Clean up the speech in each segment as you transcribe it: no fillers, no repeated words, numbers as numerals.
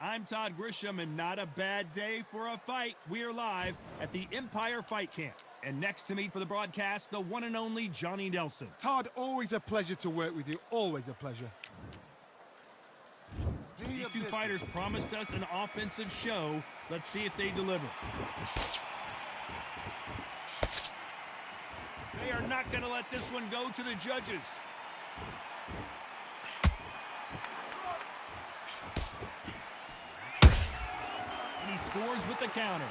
I'm Todd Grisham, and not a bad day for a fight. We're live at the Empire Fight Camp. And next to me for the broadcast, the one and only Johnny Nelson. Todd, always a pleasure to work with you. Always a pleasure. These two fighters promised us an offensive show. Let's see if they deliver. They are not going to let this one go to the judges. And he scores with the counter.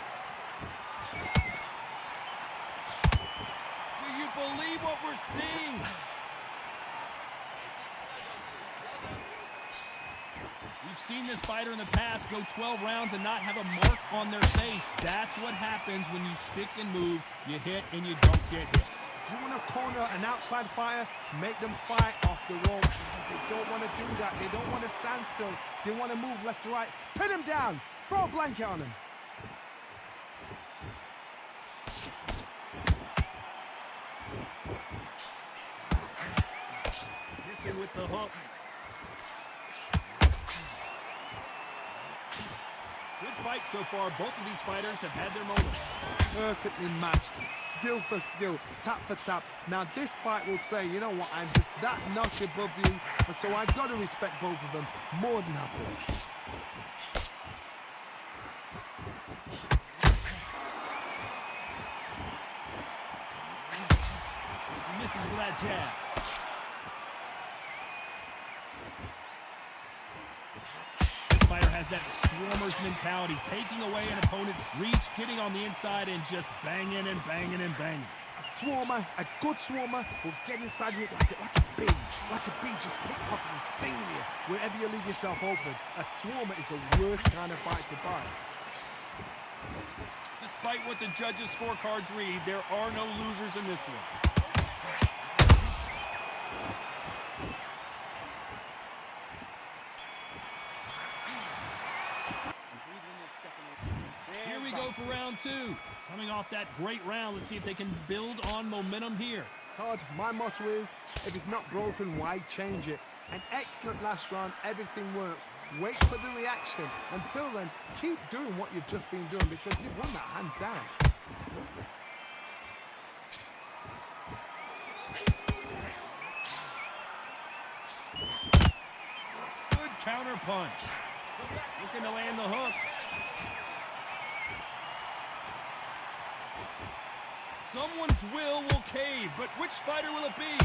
Do you believe what we're seeing? We've seen this fighter in the past go 12 rounds and not have a mark on their face. That's what happens when you stick and move, you hit and you don't get hit. If you want to corner an outside fighter, make them fight off the rope, because they don't want to do that. They don't want to stand still. They want to move left to right. Pin him down. Throw a blanket on him. Missing with the hook. Good fight so far. Both of these fighters have had their moments. Perfectly matched, skill for skill, tap for tap. Now this fight will say, you know what, I'm just that notch above you, and so I've got to respect both of them more than happily. He misses with that jab. Fighter has that swarmer's mentality, taking away an opponent's reach, getting on the inside and just banging and banging and banging. A swarmer, a good swarmer, will get inside you like a bee, just pickpocketing, stinging you wherever you leave yourself open. A swarmer is the worst kind of fight to fight. Despite what the judges' scorecards read, there are no losers in this one. Here we go for round two. Coming off that great round, let's see if they can build on momentum here. Todd, my motto is, if it's not broken, why change it? An excellent last round, everything works. Wait for the reaction. Until then, keep doing what you've just been doing, because you've won that hands down. Good counter punch. Looking to land the hook. Someone's will cave, but which fighter will it be?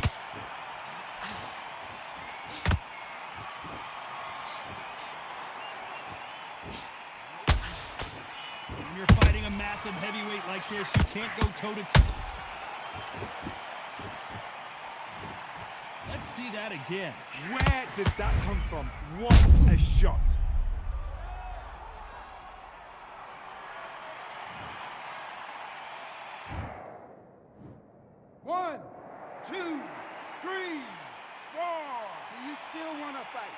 When you're fighting a massive heavyweight like this, you can't go toe-to-toe. Let's see that again. Where did that come from? What a shot. One, two, three, four. Do you still want to fight?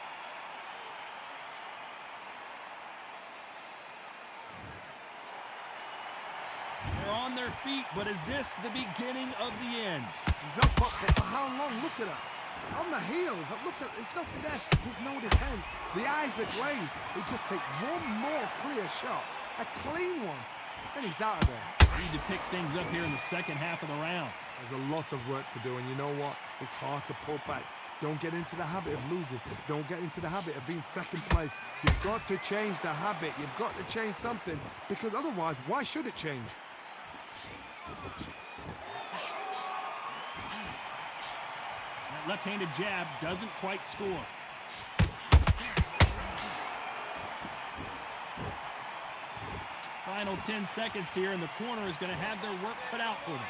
They're on their feet, but is this the beginning of the end? He's up, but for how long? Look at that. On the heels, look at, there's nothing there. There's no defense. The eyes are glazed. It just takes one more clear shot. A clean one. Then he's out of there. Need to pick things up here in the second half of the round. There's a lot of work to do, and you know what? It's hard to pull back. Don't get into the habit of losing. Don't get into the habit of being second place. You've got to change the habit. You've got to change something, because otherwise, why should it change? That left-handed jab doesn't quite score. Final 10 seconds here, and the corner is going to have their work cut out for them.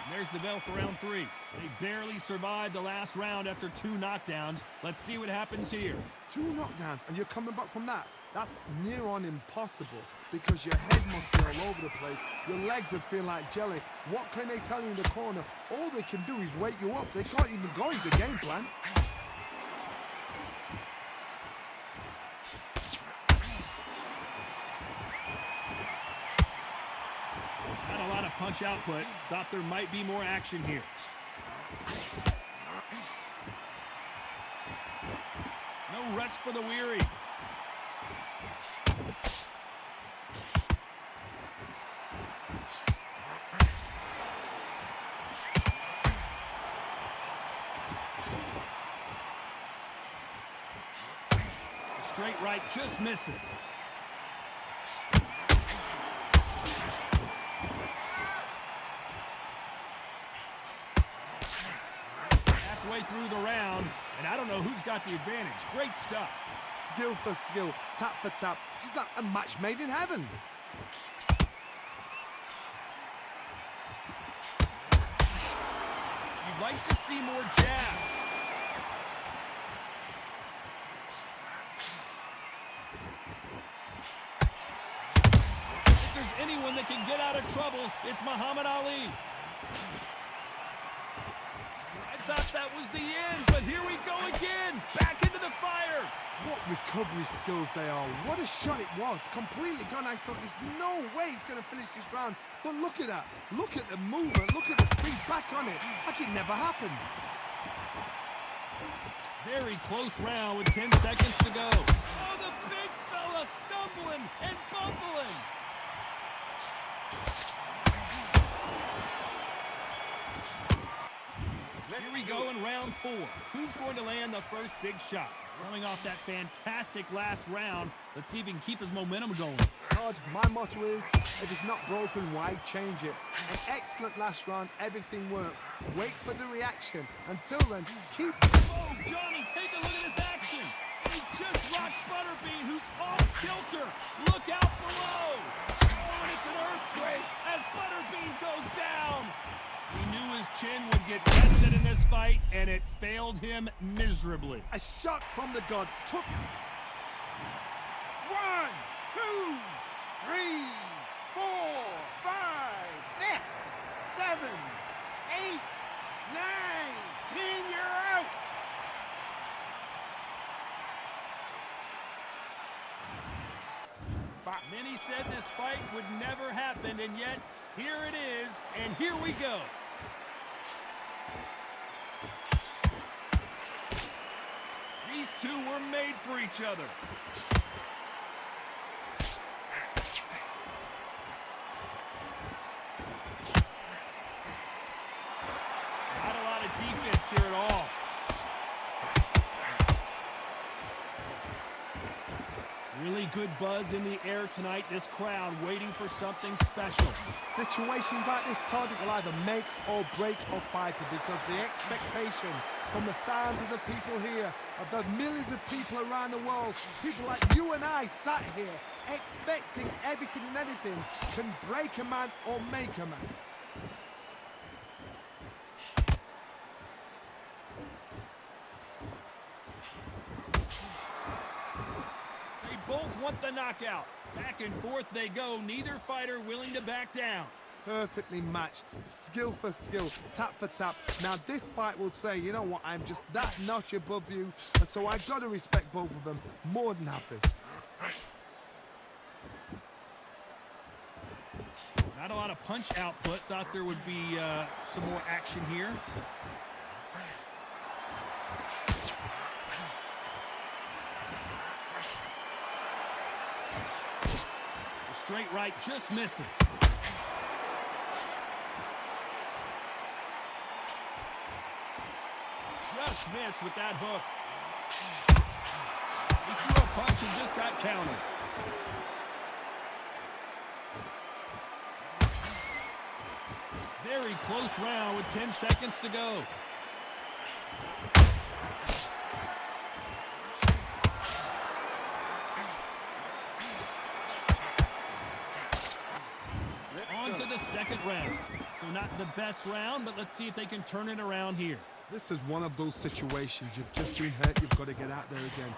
There's the bell for round three. They barely survived the last round after 2 knockdowns. Let's see what happens here. 2 knockdowns, and you're coming back from that. That's near on impossible, because your head must be all over the place. Your legs will feel like jelly. What can they tell you in the corner? All they can do is wake you up. They can't even go into game plan. punch output. Thought there might be more action here. No rest for the weary. The straight right just misses. Halfway through the round, and I don't know who's got the advantage. Great stuff. Skill for skill, tap for tap. She's like a match made in heaven. You'd like to see more jabs. If there's anyone that can get out of trouble, it's Muhammad Ali. I thought that was the end, but here we go again. Back into the fire. What recovery skills they are. What a shot it was. Completely gone. I thought there's no way he's going to finish this round. But look at that. Look at the movement. Look at the speed back on it. Like it never happened. Very close round with 10 seconds to go. Oh, the big fella stumbling and bumbling. Here we go in round 4. Who's going to land the first big shot? Coming off that fantastic last round, let's see if he can keep his momentum going. God, my motto is, if it's not broken, why change it? An excellent last round, everything works. Wait for the reaction. Until then, keep... Oh, Johnny, take a look at this action. He just rocked Butterbean, who's off kilter. Look out below. Oh, and it's an earthquake as Butterbean goes down. He knew his chin would get tested in this fight, and it failed him miserably. A shot from the gods took... 1, 2, 3, 4, 5, 6, 7, 8, 9, 10. You're out. Many said this fight would never happen, and yet here it is, and here we go. These two were made for each other. Not a lot of defense here at all. Really good buzz in the air tonight. This crowd waiting for something special. Situations like this, Todd, will either make or break a fighter because the expectation from the thousands of the people here, of the millions of people around the world, people like you and I sat here expecting everything and anything can break a man or make a man. Both want the knockout. Back and forth they go, neither fighter willing to back down. Perfectly matched, skill for skill, tap for tap. Now this fight will say, you know what, I'm just that notch above you, and so I've got to respect both of them. More than happy. Not a lot of punch output. Thought there would be some more action here. Straight right just misses. Just missed with that hook. He threw a punch and just got countered. Very close round with 10 seconds to go. On to the second round. So not the best round, but let's see if they can turn it around here. This is one of those situations. You've just been hurt, you've got to get out there again.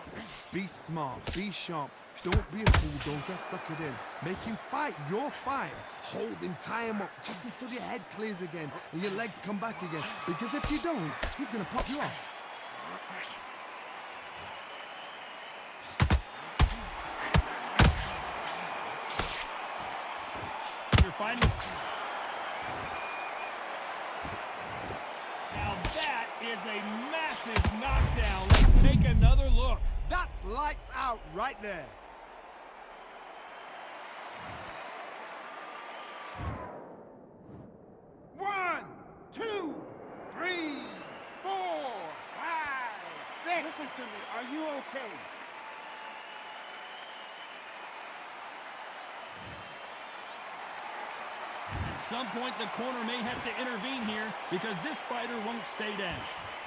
Be smart, be sharp. Don't be a fool, don't get suckered in. Make him fight your fight. Hold him, tie him up, just until your head clears again and your legs come back again. Because if you don't, he's going to pop you off. You're fighting. is a massive knockdown. Let's take another look. That's lights out right there. One, two, three, four, five, six. Listen to me. Are you okay? At some point, the corner may have to intervene here because this fighter won't stay down.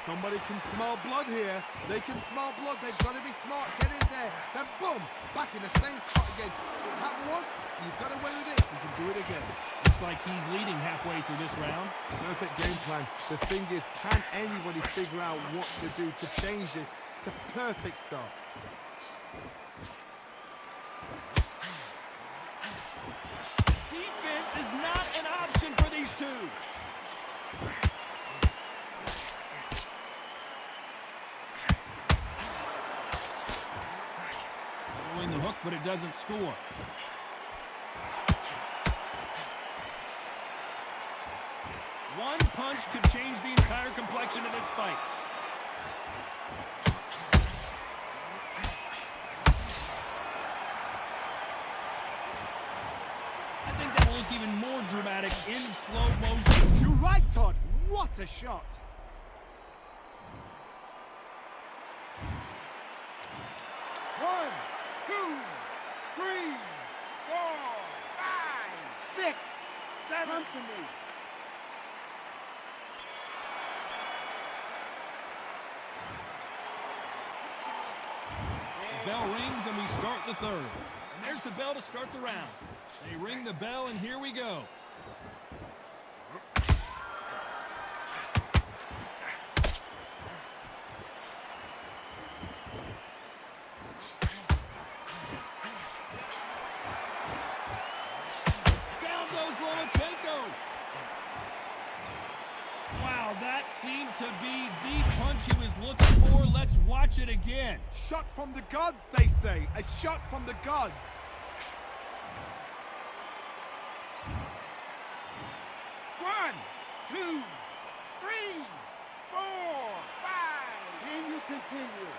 Somebody can smell blood here. They can smell blood. They've got to be smart. Get in there. Then boom, back in the same spot again. It happened once. You've got away with it. You can do it again. Looks like he's leading halfway through this round. Perfect game plan. The thing is, can anybody figure out what to do to change this? It's a perfect start. Defense is not an option for these two. Following the hook, but it doesn't score. One punch could change the entire complexion of this fight. I think that'll look even more dramatic in slow motion. You're right, Todd. What a shot. One, two, three, four, five, six, seven. Come to me. The bell rings and we start the third. And there's the bell to start the round. They ring the bell and here we go. Down goes Lomachenko. Wow, that seemed to be the punch he was looking for. Let's watch it again. Shot from the gods, they say. A shot from the gods. One, two, three, four, five. Can you continue?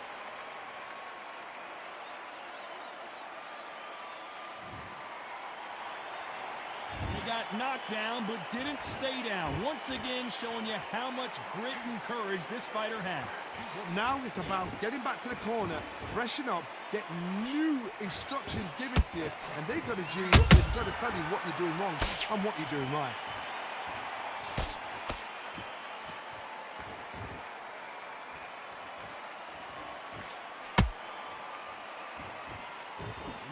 He got knocked down but didn't stay down. Once again showing you how much grit and courage this fighter has. But now it's about getting back to the corner, freshen up, get new instructions given to you, and they've got to G up. They've got to tell you what you're doing wrong and what you're doing right.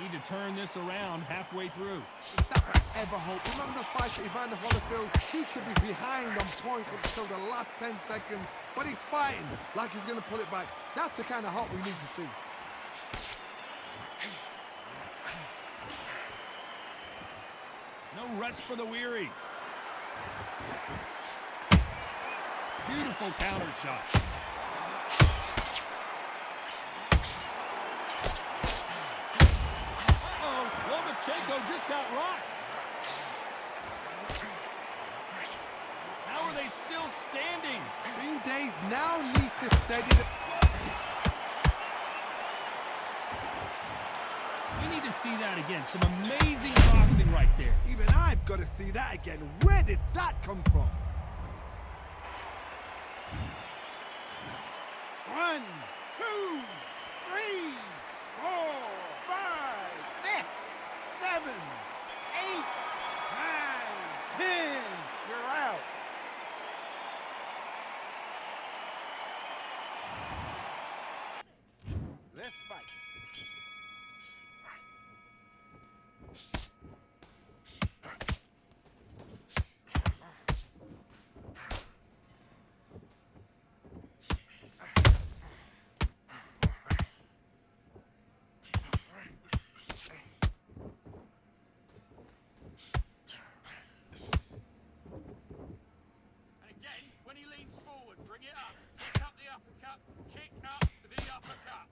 Need to turn this around halfway through. If that could ever hope. Remember the fight at Evander Holyfield? He could be behind on points until the last 10 seconds, but he's fighting like he's going to pull it back. That's the kind of hope we need to see. No rest for the weary. Beautiful counter shot. Lomachenko just got rocked. How are they still standing? Bean Days now needs to steady the... We need to see that again. Some amazing boxing right there. Even I've got to see that again. Where did that come from? One, two, three, four, five, six, seven, eight, nine, 10. You're out. Let's fight. When he leans forward, bring it up. Kick up the uppercut. Kick up the uppercut.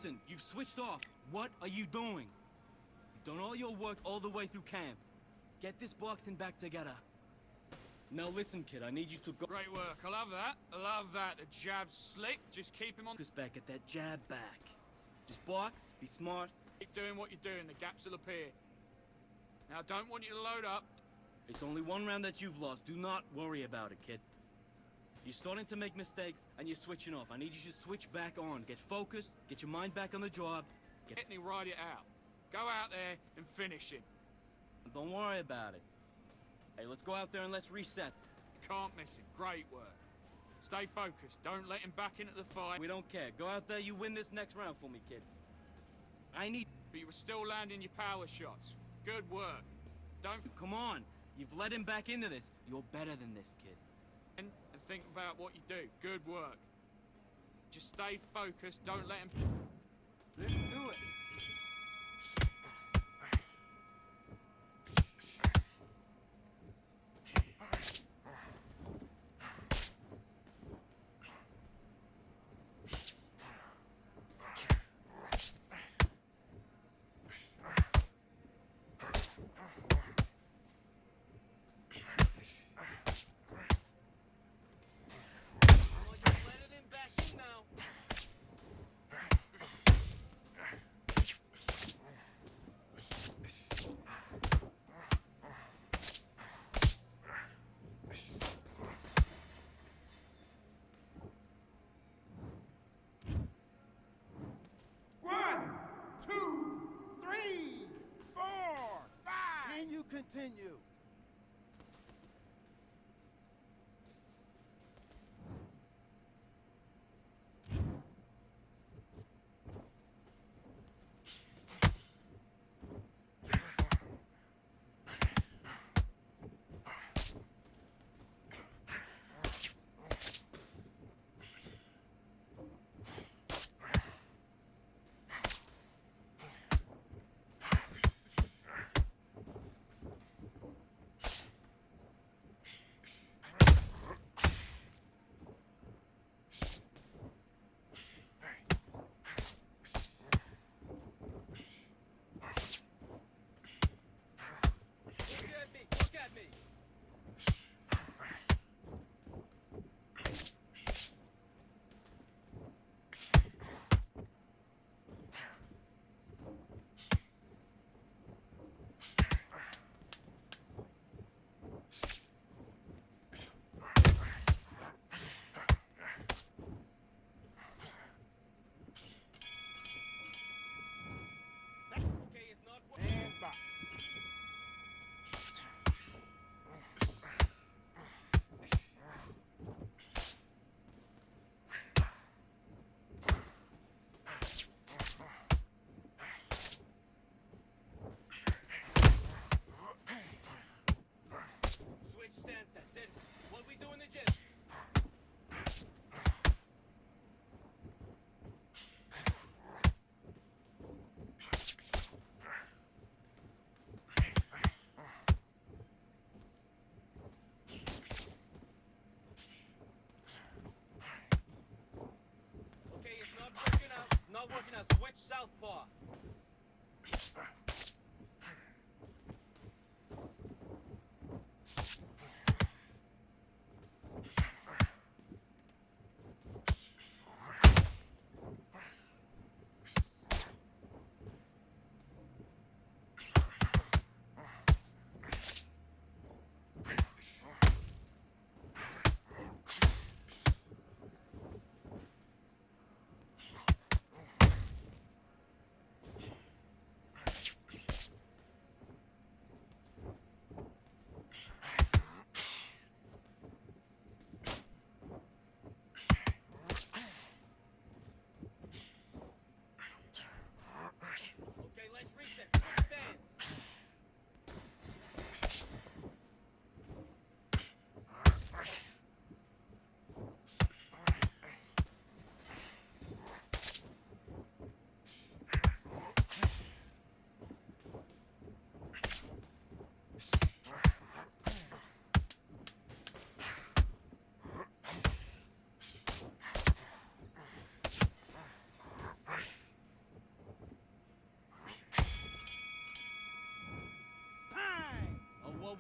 Listen, you've switched off. What are you doing? You've done all your work all the way through camp. Get this boxing back together. Now listen, kid, I need you to go Great work. I love that. I love that. The jab's slick. Just keep him on. focus back at that jab back. Just box, be smart. Keep doing what you're doing. The gaps will appear. Now, I don't want you to load up. It's only one round that you've lost. Do not worry about it, kid. You're starting to make mistakes, and you're switching off. I need you to switch back on. Get focused, get your mind back on the job. Get me ride it out. Go out there and finish him. Don't worry about it. Hey, let's go out there and let's reset. You can't miss him. Great work. Stay focused. Don't let him back into the fight. We don't care. Go out there, you win this next round for me, kid. I need... But you were still landing your power shots. Good work. Don't Come on. You've let him back into this. You're better than this, kid. and think about what you do. Good work. Just stay focused. Don't let him... Let's do it. You're letting him back in now. One, two, three, four, five. Can you continue? Look at me. Look at me. Okay, it's not working. And box. Switch stance, that's it. What we do in the gym.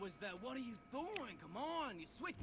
was that? What are you doing? Come on, you switch.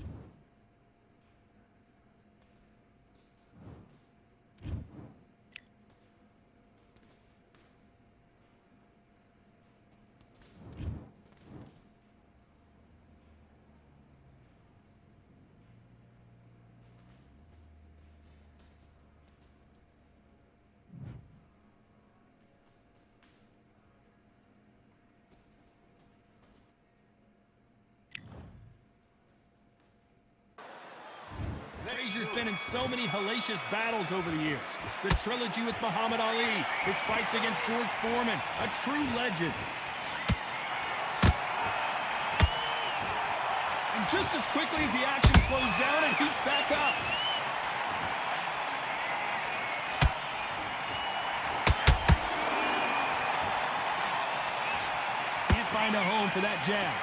Frazier's been in so many hellacious battles over the years. The trilogy with Muhammad Ali, his fights against George Foreman, a true legend. And just as quickly as the action slows down, it heats back up. Can't find a home for that jab.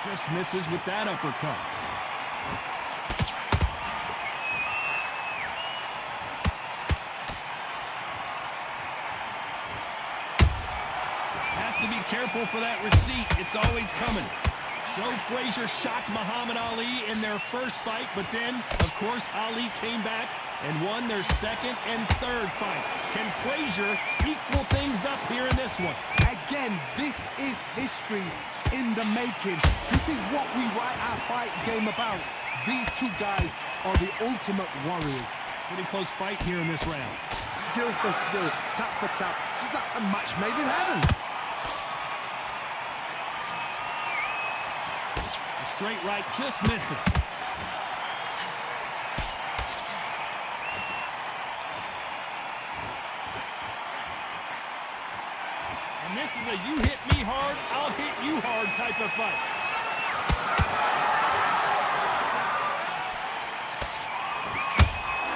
Just misses with that uppercut. Has to be careful for that receipt. It's always coming. Joe Frazier shocked Muhammad Ali in their first fight, but then, of course, Ali came back and won their second and third fights. Can Frazier equal things up here in this one? Again, this is history in the making. This is what we write our fight game about. These two guys are the ultimate warriors. Pretty close fight here in this round. Skill for skill, tap for tap. Just like a match made in heaven. A straight right just misses. And this is a you hit me hard, I'll hit you hard type of fight.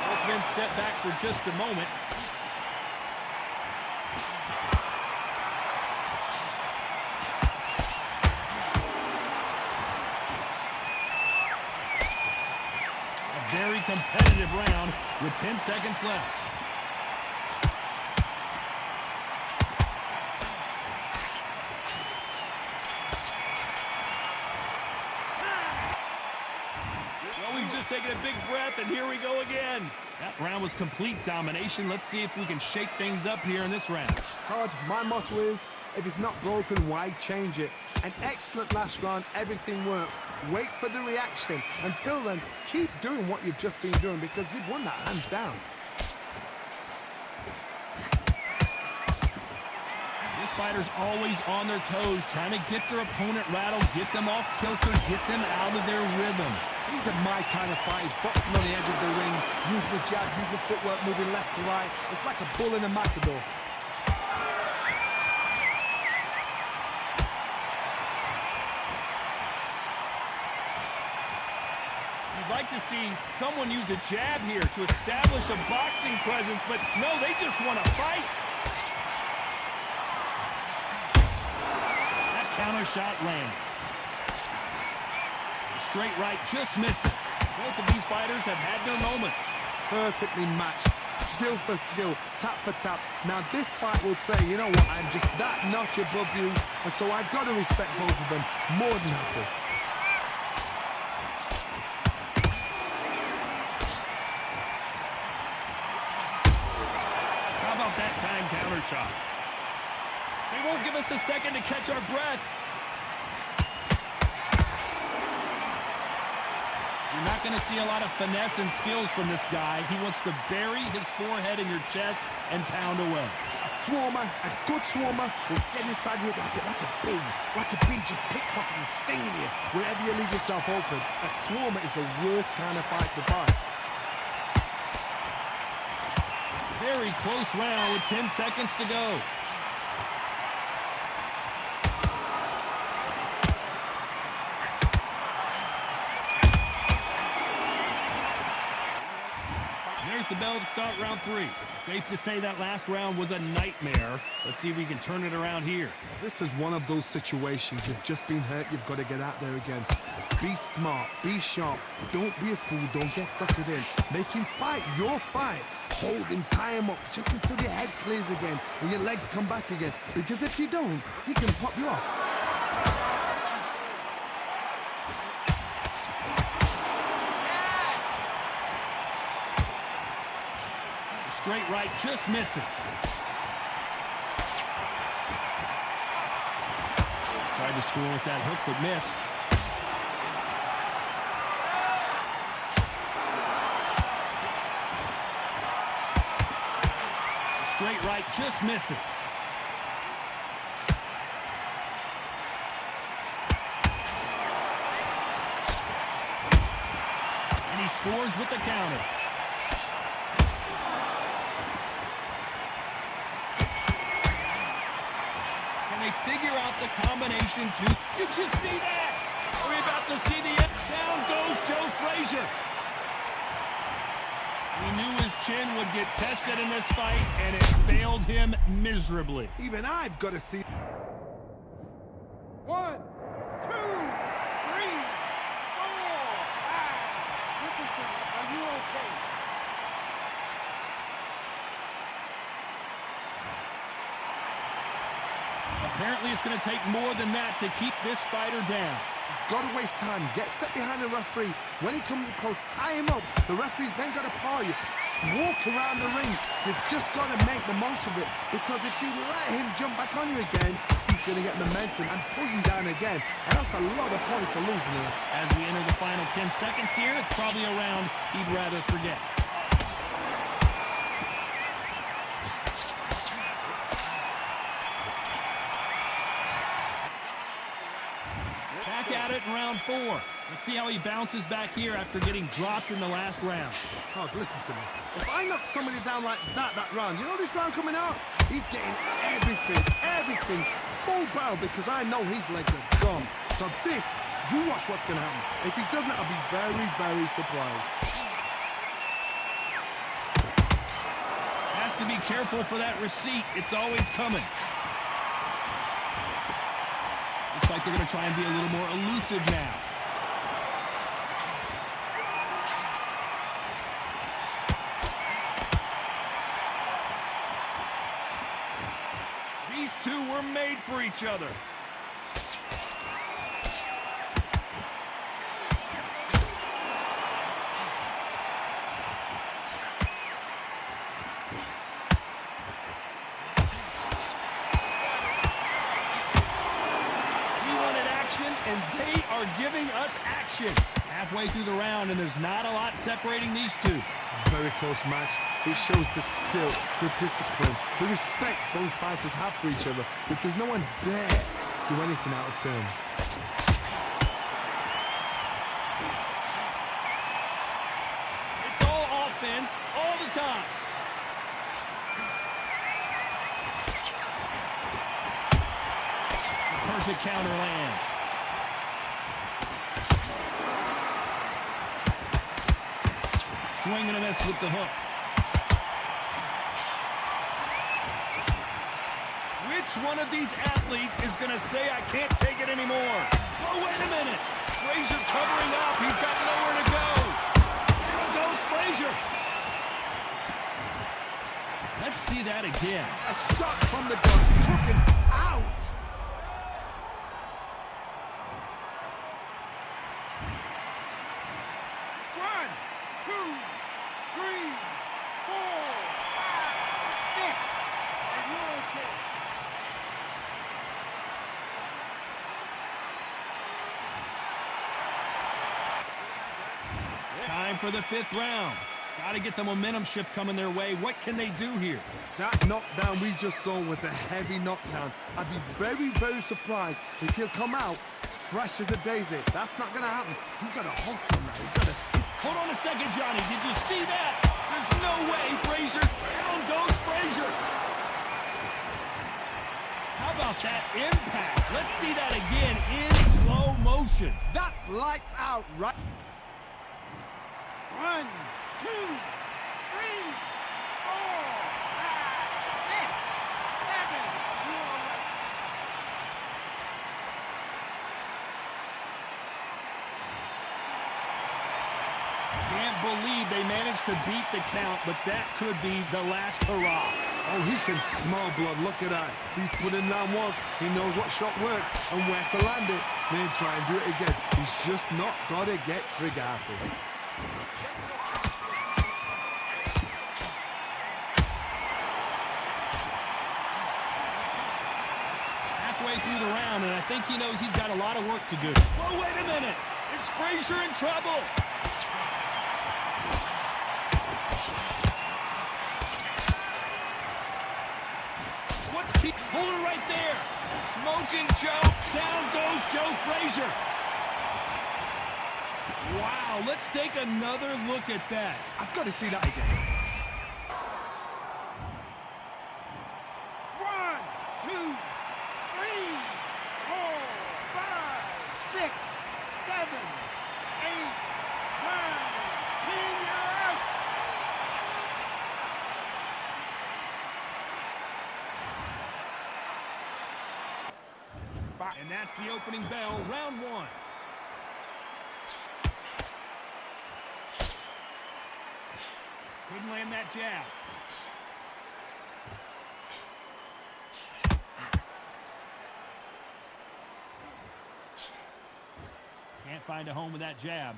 Both men step back for just a moment. A very competitive round with 10 seconds left. Taking a big breath, and here we go again. That round was complete domination. Let's see if we can shake things up here in this round. Todd, my motto is, if it's not broken, why change it? An excellent last round, everything works. Wait for the reaction. Until then, keep doing what you've just been doing because you've won that hands down. This fighter's always on their toes, trying to get their opponent rattled, get them off kilter, get them out of their rhythm. These are my kind of fights, boxing on the edge of the ring, using the jab, using the footwork, moving left to right. It's like a bull in a matador. You'd like to see someone use a jab here to establish a boxing presence, but no, they just want to fight. That counter shot lands. Straight right just misses. Both of these fighters have had their moments. Perfectly matched, skill for skill, tap for tap. Now this fight will say, you know what, I'm just that notch above you, and so I've got to respect both of them more than happy. How about that time counter shot? They won't give us a second to catch our breath. You're not going to see a lot of finesse and skills from this guy. He wants to bury his forehead in your chest and pound away. A swarmer, a good swarmer, will get inside you like a bee. Like a bee just pickpocketing and stinging you wherever you leave yourself open. A swarmer is the worst kind of fight to fight. Very close round with 10 seconds to go. The bell to start round 3. Safe to say that last round was a nightmare. Let's see if we can turn it around here. This is one of those situations. You've just been hurt. You've got to get out there again. Be smart. Be sharp. Don't be a fool. Don't get suckered in. Make him fight your fight. Hold him, tie him up just until your head clears again and your legs come back again. Because if you don't, he's going to pop you off. Straight right just misses. Tried to score with that hook, but missed. Straight right just misses. And he scores with the counter. Figure out the combination too. Did you see that? Are we about to see the end? Down goes Joe Frazier. He knew his chin would get tested in this fight, and it failed him miserably. Even I've got to see. 1, 2, 3, 4, 5. Listen to me. Are you okay? Apparently, it's going to take more than that to keep this fighter down. He's got to waste time. Get step behind the referee. When he comes close, tie him up. The referee's then got to paw you. Walk around the ring. You've just got to make the most of it. Because if you let him jump back on you again, he's going to get momentum and pull you down again. And that's a lot of points to lose here. As we enter the final 10 seconds here, it's probably a round he'd rather forget. At it in round 4. Let's see how he bounces back here after getting dropped in the last round. Oh, listen to me. If I knock somebody down like that round, you know this round coming out? He's getting everything, full barrel because I know his legs are gone. So this, you watch what's going to happen. If he doesn't, I'll be very, very surprised. Has to be careful for that receipt. It's always coming. Looks like they're going to try and be a little more elusive now. These two were made for each other. And they are giving us action. Halfway through the round, and there's not a lot separating these two. Very close match. It shows the skill, the discipline, the respect both fighters have for each other because no one dare do anything out of turn. It's all offense all the time. The perfect counter lands. Swing and a miss with the hook. Which one of these athletes is going to say, I can't take it anymore? Oh, wait a minute. Frazier's covering up. He's got nowhere to go. There goes Frazier. Let's see that again. A shot from the guns took him out. Time for the 5th round. Got to get the momentum shift coming their way. What can they do here? That knockdown we just saw was a heavy knockdown. I'd be very, very surprised if he'll come out fresh as a daisy. That's not going to happen. He's got a hustle now. He's got a... Hold on a second, Johnny. Did you see that? There's no way, Frazier. Down goes Frazier. How about that impact? Let's see that again in slow motion. That's lights out, right? 1, 2, 3, They managed to beat the count, but that could be the last hurrah. Oh, he can smell blood. Look at that. He's put in round once. He knows what shot works and where to land it. Then try and do it again. He's just not got to get trigger happy. Halfway through the round, and I think he knows he's got a lot of work to do. Whoa, wait a minute. Is Frazier in trouble? Hold it right there. Smoking Joe. Down goes Joe Frazier. Wow, let's take another look at that. I've got to see that again. 1, 2, 3, 4, 5, 6, 7, 8, 9, 10. You're out. And that's the opening bell, round one. Couldn't land that jab. Can't find a home with that jab.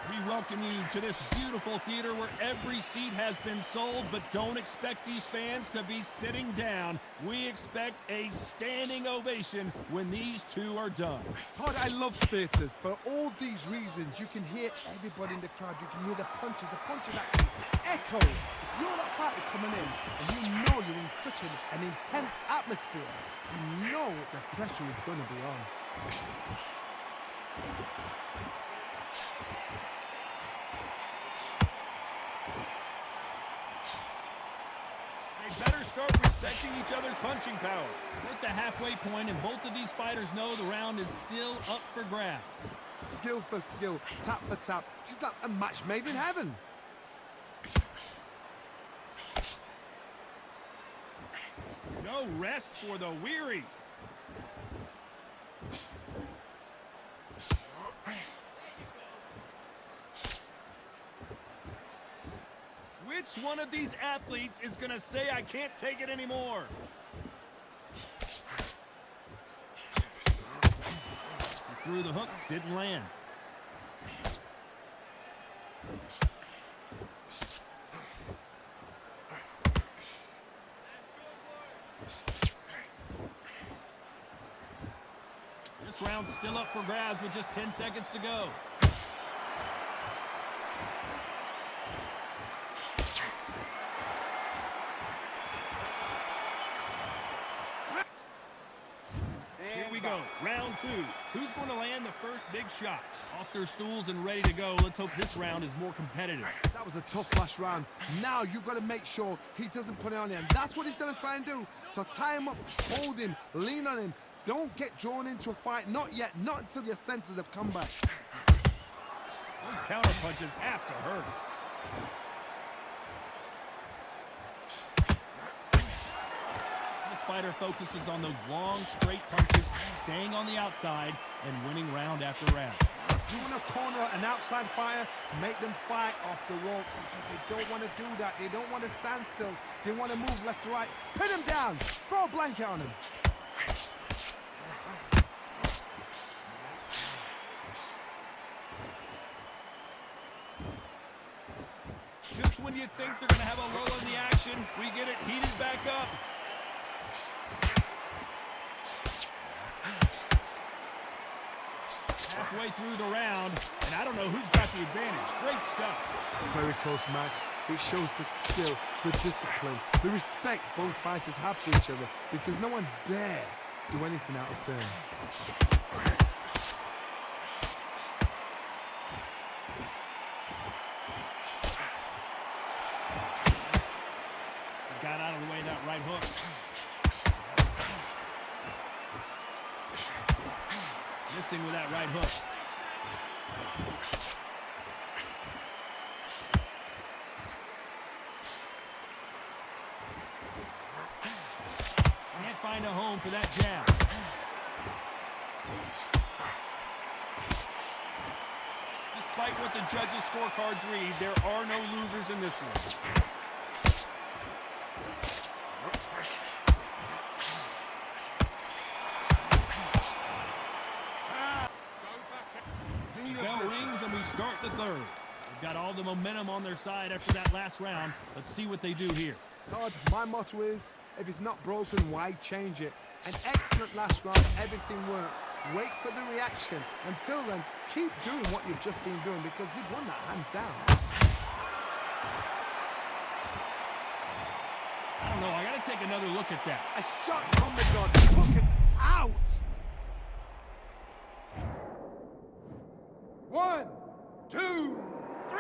We welcome you to this beautiful theater where every seat has been sold, but don't expect these fans to be sitting down. We expect a standing ovation when these two are done. Todd, I love theatres. For all these reasons, you can hear everybody in the crowd. You can hear the punches actually echo. If you're that party coming in and you know you're in such an intense atmosphere, you know the pressure is going to be on. They better start respecting each other's punching power. We're at the halfway point, and both of these fighters know the round is still up for grabs. Skill for skill, tap for tap. She's like a match made in heaven. No rest for the weary. Which one of these athletes is going to say, I can't take it anymore? He threw the hook, didn't land. This round's still up for grabs with just 10 seconds to go. Here we go, round two. Who's going to land the first big shot? Off their stools and ready to go. Let's hope this round is more competitive. That was a tough last round. Now you've got to make sure he doesn't put it on him. That's what he's going to try and do. So tie him up, hold him, lean on him. Don't get drawn into a fight. Not yet. Not until your senses have come back. Those counter punches have to hurt. This fighter focuses on those long, straight punches, staying on the outside and winning round after round. If you want to corner an outside fighter, make them fight off the rope because they don't want to do that. They don't want to stand still. They want to move left to right. Pin him down. Throw a blanket on him. Just when you think they're going to have a lull in the action, we get it heated back up. Halfway through the round, and I don't know who's got the advantage. Great stuff. Very close match. It shows the skill, the discipline, the respect both fighters have for each other because no one dare do anything out of turn. Got out of the way that right hook. Missing with that right hook. Can't find a home for that jab. despite what the judges' scorecards read, there are no losers in this one. Bell rings and we start the third. They've got all the momentum on their side after that last round. Let's see what they do here. Todd, my motto is, if it's not broken, why change it? An excellent last round, everything works. Wait for the reaction. Until then, keep doing what you've just been doing because you've won that hands down. I don't know, I gotta take another look at that. A shot from the gods, took it out. 1, 2, 3,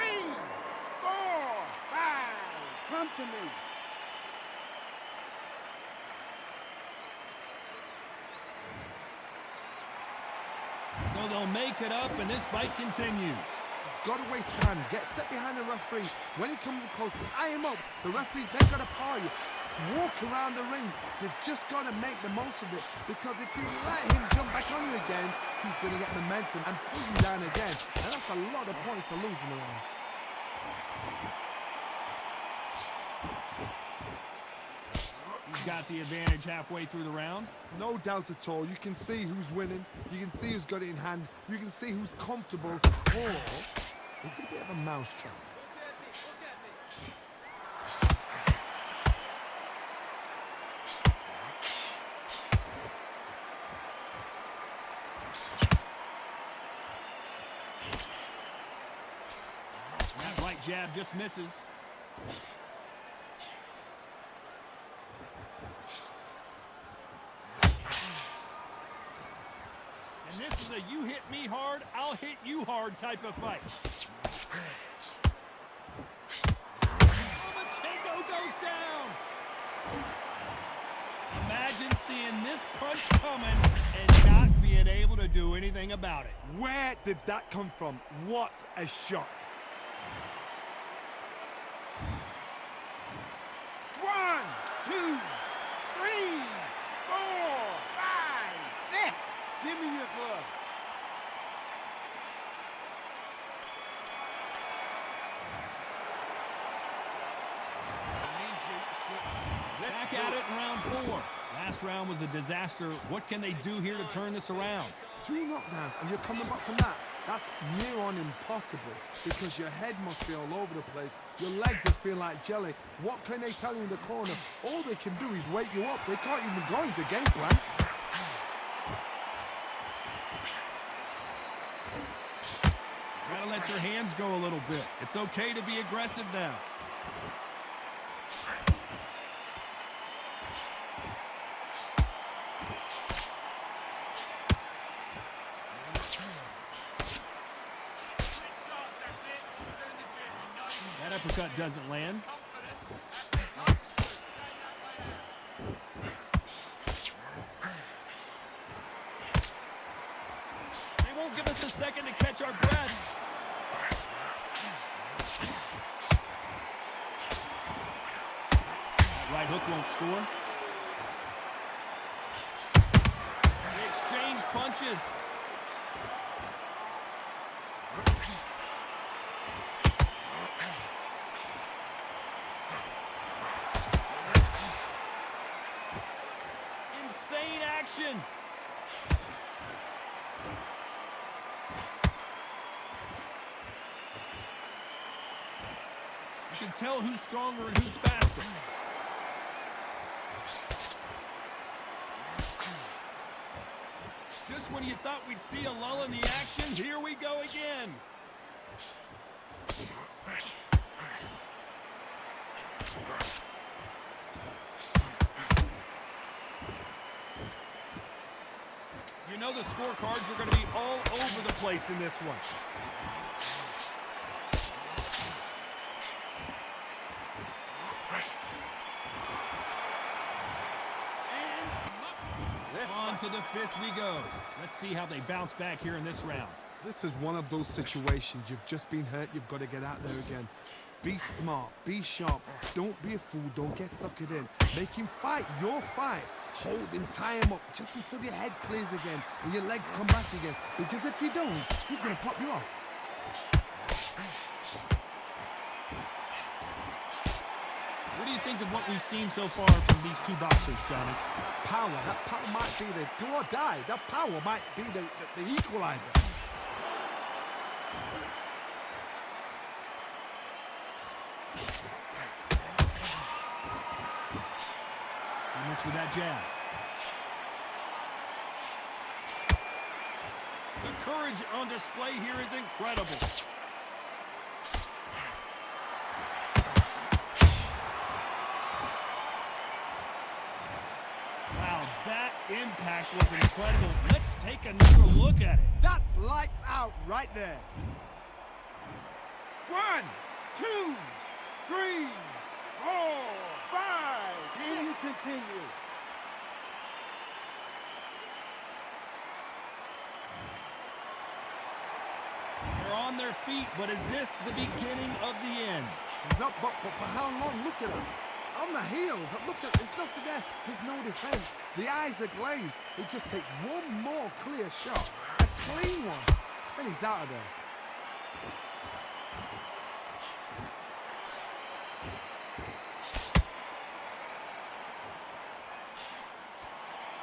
4, 5. Come to me. So they'll make it up and this fight continues. Got to waste time. Step behind the referee. When he comes close, tie him up. The referee's then got to par you. Walk around the ring. You've just got to make the most of it. Because if you let him jump back on you again, he's going to get momentum and pull you down again. And that's a lot of points to lose in a round. He's got the advantage halfway through the round. No doubt at all. You can see who's winning. You can see who's got it in hand. You can see who's comfortable. Or it's a bit of a mousetrap. That right jab just misses. And this is a you hit me hard, I'll hit you hard type of fight. Lomachenko goes down. Imagine seeing this punch coming and not being able to do anything about it. Where did that come from? What a shot. 1, 2, 3, 4, 5, 6. Give me your glove. Back at it in round 4. Last round was a disaster. What can they do here to turn this around? 2 knockdowns and you're coming back from that. That's near on impossible because your head must be all over the place. Your legs will feel like jelly. What can they tell you in the corner? All they can do is wake you up. They can't even go into game plan. Gotta let your hands go a little bit. It's okay to be aggressive now. That uppercut doesn't land. They won't give us a second to catch our breath. That right hook won't score. They exchange punches. Insane action. You can tell who's stronger and who's faster. Just when you thought we'd see a lull in the action, here we go again. You know the scorecards are going to be all over the place in this one. On to the 5th we go. Let's see how they bounce back here in this round. This is one of those situations. You've just been hurt. You've got to get out there again. Be smart. Be sharp. Don't be a fool. Don't get suckered in. Make him fight your fight. Hold him, tie him up just until your head clears again and your legs come back again. Because if you don't, he's going to pop you off. think of what we've seen so far from these two boxers, Johnny? Power. That power might be the do or die. That power might be the equalizer. He missed with that jab. The courage on display here is incredible. Wow, that impact was incredible. Let's take another look at it. That's lights out right there. 1, 2, 3, 4, 5. Can you continue? They're on their feet, but is this the beginning of the end? He's up, but for how long? Look at him. On the heels. Look at, there's nothing there. There's no defense. The eyes are glazed. He just takes one more clear shot. A clean one. Then he's out of there.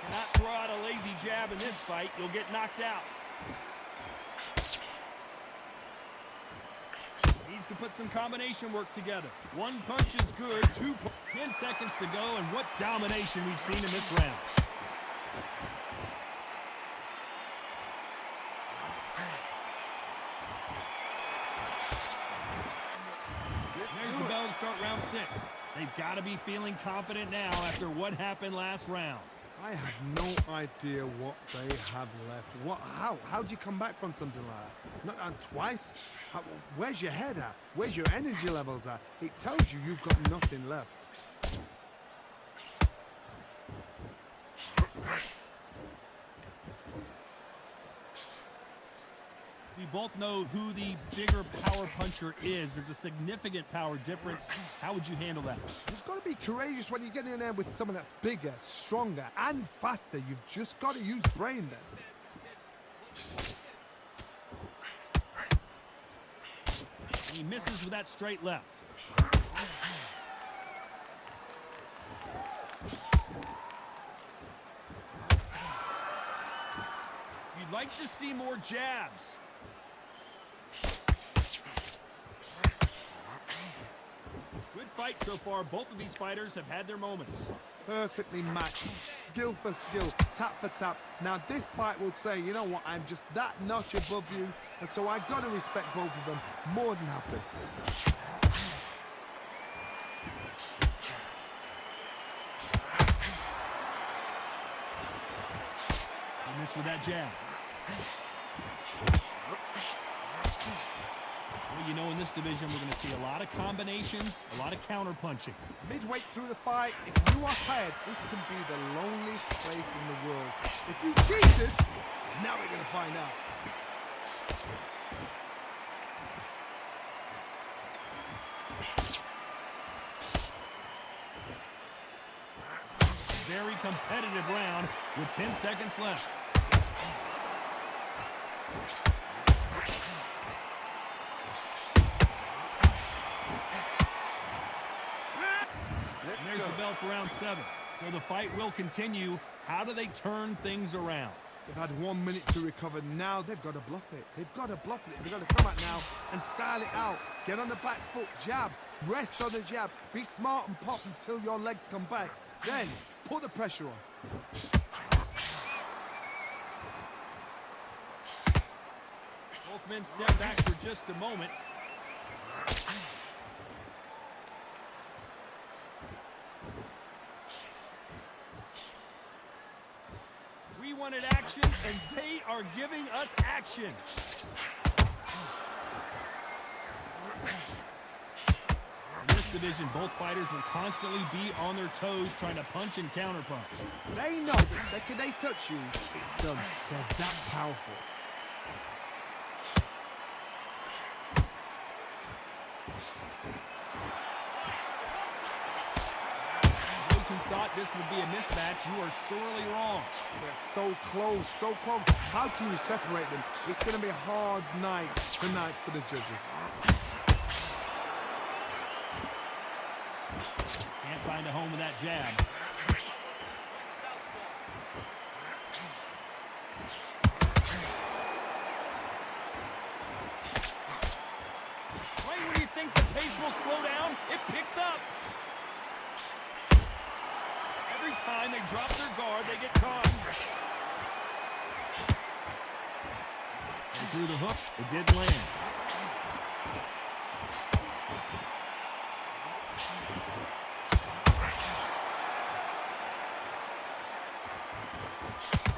Cannot throw out a lazy jab in this fight. You'll get knocked out. Needs to put some combination work together. One punch is good. 10 seconds to go, and what domination we've seen in this round. There's the bell to start round 6. They've got to be feeling confident now after what happened last round. I have no idea what they have left. How do you come back from something like that? Not and twice? Where's your head at? Where's your energy levels at? It tells you you've got nothing left. We both know who the bigger power puncher is. There's a significant power difference. How would you handle that? You've got to be courageous when you get in there with someone that's bigger, stronger, and faster. You've just got to use brain then. He misses with that straight left. You'd like to see more jabs. Good fight so far. Both of these fighters have had their moments. Perfectly matched, skill for skill, tap for tap. Now this fight will say, you know what, I'm just that notch above you, and so I got to respect both of them more than happy. He missed with that jab. Well, you know, in this division, we're going to see a lot of combinations, a lot of counter punching. Midway through the fight, if you are tired, this can be the loneliest place in the world. If you cheated, now we're going to find out. Very competitive round with 10 seconds left. And there's the bell for round 7. So the fight will continue. How do they turn things around? They've had 1 minute to recover. Now they've got to bluff it. They've got to bluff it. They've got to come out now and style it out. Get on the back foot, jab, rest on the jab. Be smart and pop until your legs come back. Then put the pressure on. Both men step back for just a moment. We wanted action, and they are giving us action. In this division, both fighters will constantly be on their toes trying to punch and counterpunch. They know the second they touch you, it's done. They're that powerful. Those who thought this would be a mismatch, you are sorely wrong. They're so close, so close. How can you separate them? It's going to be a hard night tonight for the judges. Can't find a home with that jab. Right when you think the pace will slow down, it picks up. Every time they drop their guard, they get caught. And through the hook, it did land.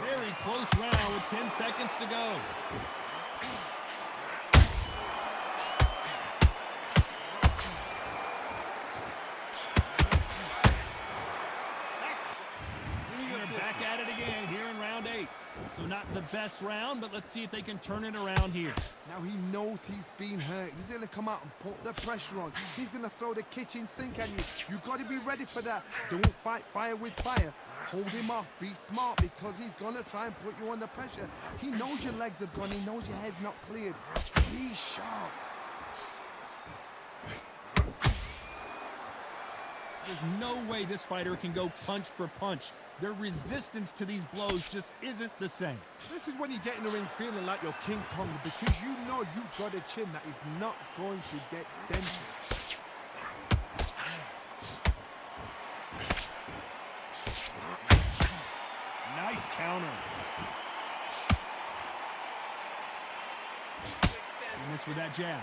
Very close round with 10 seconds to go. They're back at it again here in round 8. So not the best round, but let's see if they can turn it around here. Now he knows he's been hurt. He's going to come out and put the pressure on. He's going to throw the kitchen sink at you. You got to be ready for that. Don't fight fire with fire. Hold him off. Be smart because he's going to try and put you under pressure. He knows your legs are gone. He knows your head's not cleared. Be sharp. There's no way this fighter can go punch for punch. Their resistance to these blows just isn't the same. This is when you get in the ring feeling like you're King Kong because you know you've got a chin that is not going to get dented. Nice counter. And this with that jab.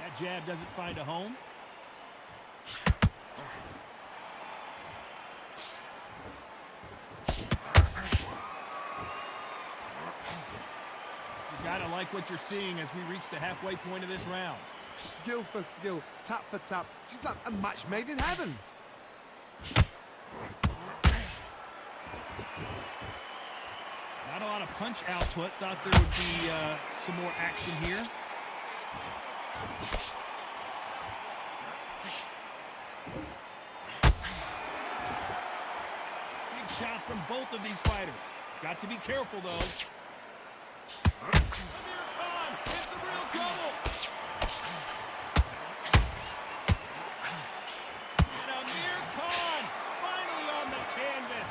That jab doesn't find a home. You gotta like what you're seeing as we reach the halfway point of this round. Skill for skill, tap for tap. She's like a match made in heaven. Not a lot of punch output. Thought there would be some more action here. Big shots from both of these fighters. Got to be careful, though. Amir Khan in some real trouble. And Amir Khan finally on the canvas.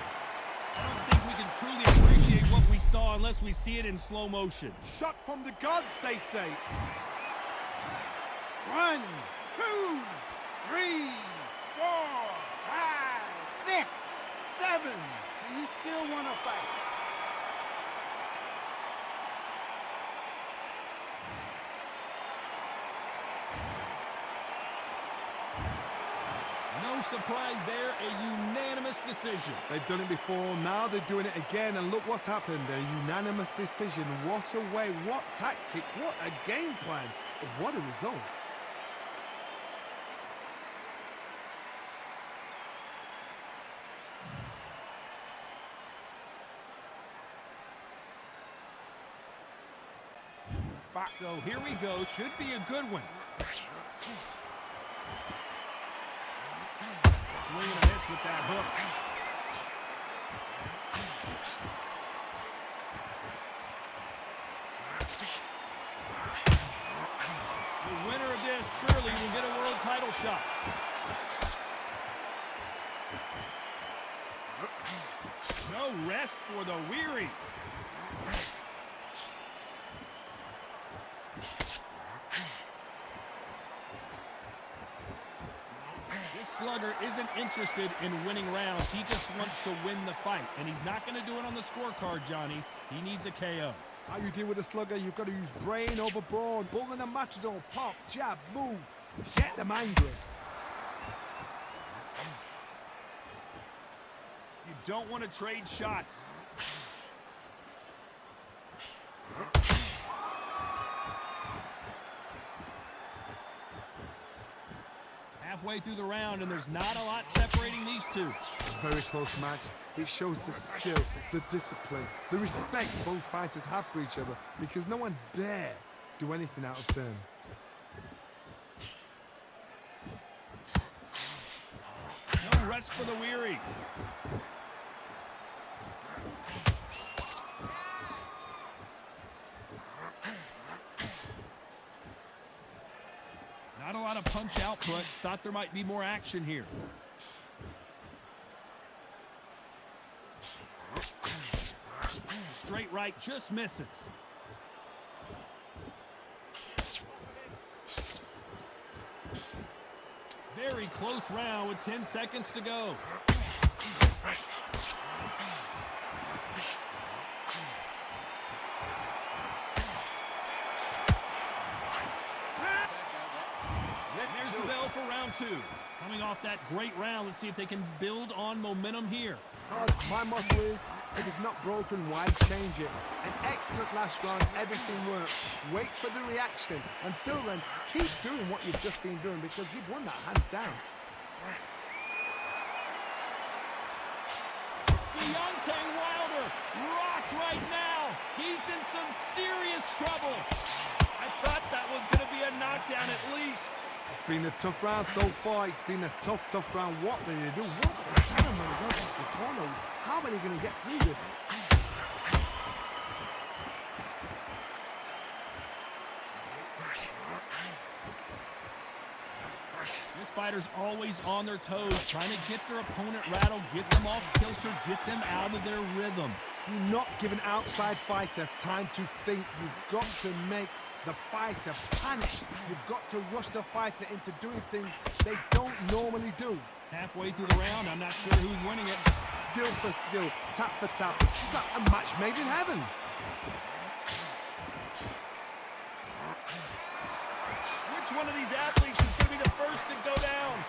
I don't think we can truly appreciate what we saw unless we see it in slow motion. Shot from the gods, they say. 1, 2, 3, 4, 5, 6, 7. Do you still want to fight? No surprise there, a unanimous decision. They've done it before, now they're doing it again, and look what's happened. A unanimous decision. What a way, what tactics, what a game plan. What a result. So here we go. Should be a good one. Swing and a miss with that hook. The winner of this surely will get a world title shot. No rest for the weary. Slugger isn't interested in winning rounds. He just wants to win the fight. And he's not going to do it on the scorecard, Johnny. He needs a KO. How you deal with a slugger, you've got to use brain over brawn. Bull in a matador, pop, jab, move. Get them angry. You don't want to trade shots. Halfway through the round, and there's not a lot separating these two. A very close match. It shows the skill, the discipline, the respect both fighters have for each other because no one dare do anything out of turn. No rest for the weary. lot of punch output. Thought there might be more action here. Straight right, just misses. Very close round with 10 seconds to go. There's the bell for round 2. Coming off that great round, let's see if they can build on momentum here. Todd, my motto is, if it's not broken, why change it? An excellent last round, everything worked. Wait for the reaction. Until then, keep doing what you've just been doing because you've won that hands down. Deontay Wilder rocked right now. He's in some serious trouble. I thought that was going to be a knockdown at least. It's been a tough round so far. It's been a tough round. What do they do? What do they tell him when he goes into the corner? How are they going to get through this? This fighter's always on their toes, trying to get their opponent rattled, get them off kilter, get them out of their rhythm. Do not give an outside fighter time to think. You've got to make the fighter panic. You've got to rush the fighter into doing things they don't normally do. Halfway through the round, I'm not sure who's winning it. Skill for skill, tap for tap. It's like a match made in heaven. Which one of these athletes is going to be the first to go down?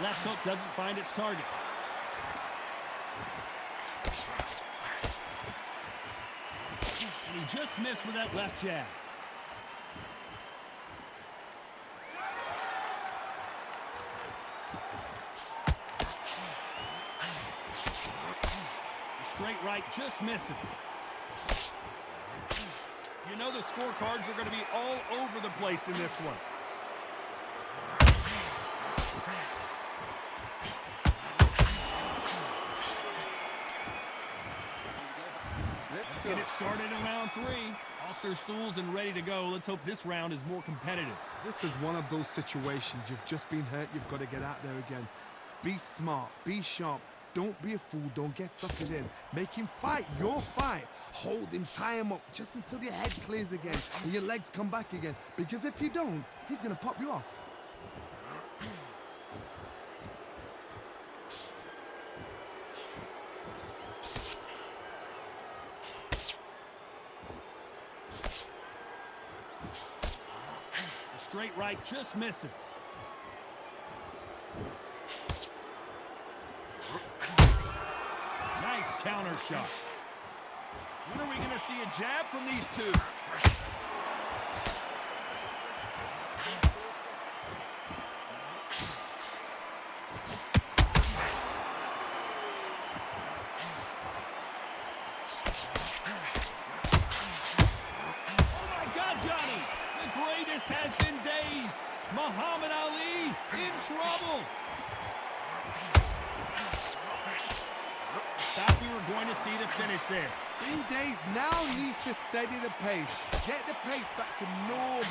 Left hook doesn't find its target. And he just missed with that left jab. The straight right just misses. You know the scorecards are going to be all over the place in this one. Let's get it started in round 3. Off their stools and ready to go. Let's hope this round is more competitive. This is one of those situations. You've just been hurt. You've got to get out there again. Be smart. Be sharp. Don't be a fool. Don't get suckered in. Make him fight your fight. Hold him. Tie him up just until your head clears again and your legs come back again. Because if you don't, he's going to pop you off. Straight right just misses. Nice counter shot. When are we going to see a jab from these two? Oh my God, Johnny! The greatest has been dazed. Muhammad Ali in trouble. Thought we were going to see the finish there. Being dazed now needs to steady the pace. Get the pace back to normal.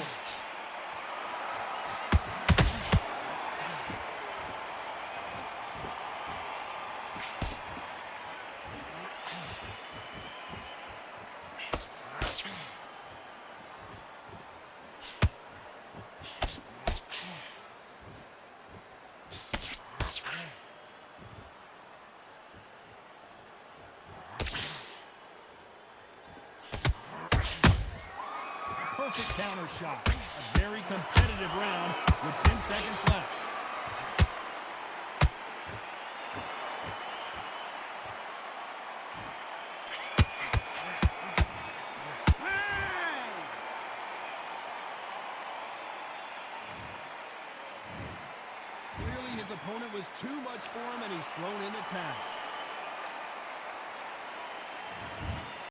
Perfect counter shot. A very competitive round with 10 seconds left. Clearly his opponent was too much for him and he's thrown in the towel.